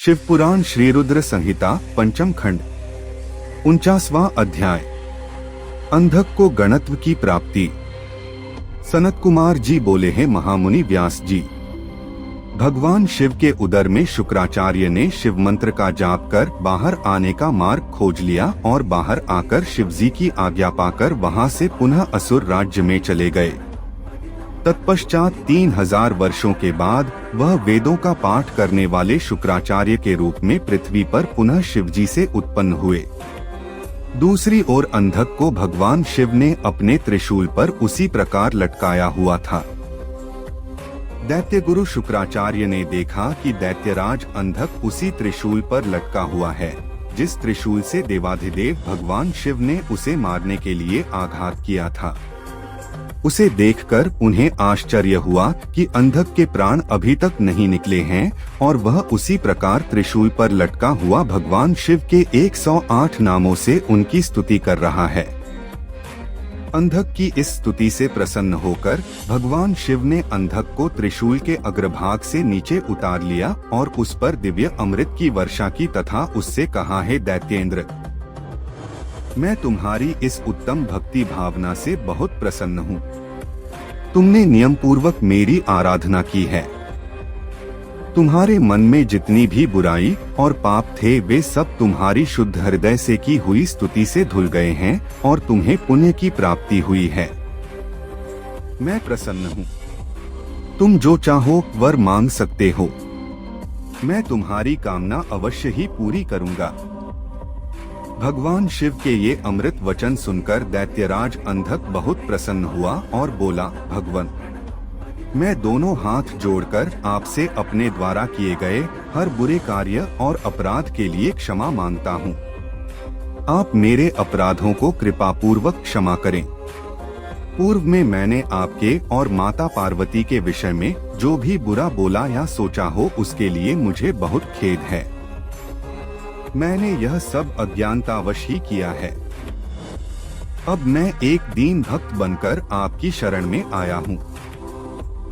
शिवपुराण श्री रुद्र संहिता पंचम खंड 49वां अध्याय। अंधक को गणत्व की प्राप्ति। सनत कुमार जी बोले हैं, महामुनि व्यास जी, भगवान शिव के उदर में शुक्राचार्य ने शिव मंत्र का जाप कर बाहर आने का मार्ग खोज लिया और बाहर आकर शिवजी की आज्ञा पाकर वहां से पुनः असुर राज्य में चले गए। तत्पश्चात 3000 वर्षों के बाद वह वेदों का पाठ करने वाले शुक्राचार्य के रूप में पृथ्वी पर पुनः शिवजी से उत्पन्न हुए। दूसरी ओर अंधक को भगवान शिव ने अपने त्रिशूल पर उसी प्रकार लटकाया हुआ था। दैत्य गुरु शुक्राचार्य ने देखा कि दैत्यराज अंधक उसी त्रिशूल पर लटका हुआ है जिस त्रिशूल से देवाधिदेव भगवान शिव ने उसे मारने के लिए आघात किया था। उसे देखकर उन्हें आश्चर्य हुआ कि अंधक के प्राण अभी तक नहीं निकले हैं और वह उसी प्रकार त्रिशूल पर लटका हुआ भगवान शिव के 108 नामों से उनकी स्तुति कर रहा है। अंधक की इस स्तुति से प्रसन्न होकर भगवान शिव ने अंधक को त्रिशूल के अग्रभाग से नीचे उतार लिया और उस पर दिव्य अमृत की वर्षा की तथा उससे कहा, है दैत्येंद्र, मैं तुम्हारी इस उत्तम भक्ति भावना से बहुत प्रसन्न हूँ। तुमने नियम पूर्वक मेरी आराधना की है। तुम्हारे मन में जितनी भी बुराई और पाप थे वे सब तुम्हारी शुद्ध हृदय से की हुई स्तुति से धुल गए हैं और तुम्हें पुण्य की प्राप्ति हुई है। मैं प्रसन्न हूँ। तुम जो चाहो वर मांग सकते हो। मैं तुम्हारी कामना अवश्य ही पूरी करूँगा। भगवान शिव के ये अमृत वचन सुनकर दैत्यराज अंधक बहुत प्रसन्न हुआ और बोला, भगवन, मैं दोनों हाथ जोड़कर आपसे अपने द्वारा किए गए हर बुरे कार्य और अपराध के लिए क्षमा मांगता हूँ। आप मेरे अपराधों को कृपा पूर्वक क्षमा करें। पूर्व में मैंने आपके और माता पार्वती के विषय में जो भी बुरा बोला या सोचा हो उसके लिए मुझे बहुत खेद है। मैंने यह सब अज्ञानतावश ही किया है। अब मैं एक दीन भक्त बनकर आपकी शरण में आया हूँ।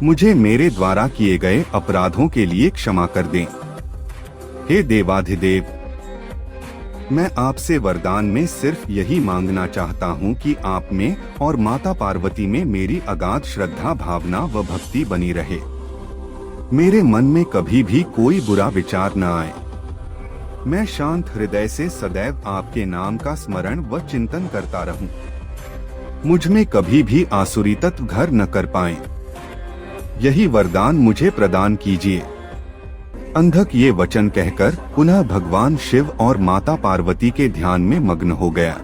मुझे मेरे द्वारा किए गए अपराधों के लिए क्षमा कर दें। हे देवाधिदेव, मैं आपसे वरदान में सिर्फ यही मांगना चाहता हूँ कि आप में और माता पार्वती में मेरी अगाध श्रद्धा भावना व भक्ति बनी रहे। मेरे मन में कभी भी कोई बुरा विचार न आए। मैं शांत हृदय से सदैव आपके नाम का स्मरण व चिंतन करता रहूं। मुझ में कभी भी आसुरी तत्व घर न कर पाएं। यही वरदान मुझे प्रदान कीजिए। अंधक ये वचन कहकर पुनः भगवान शिव और माता पार्वती के ध्यान में मग्न हो गया।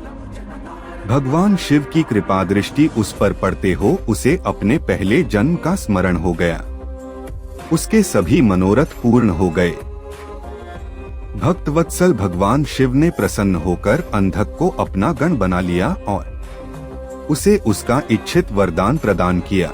भगवान शिव की कृपा दृष्टि उस पर पड़ते हो उसे अपने पहले जन्म का स्मरण हो गया। उसके सभी मनोरथ पूर्ण हो गए। भक्तवत्सल भगवान शिव ने प्रसन्न होकर अंधक को अपना गण बना लिया और उसे उसका इच्छित वरदान प्रदान किया।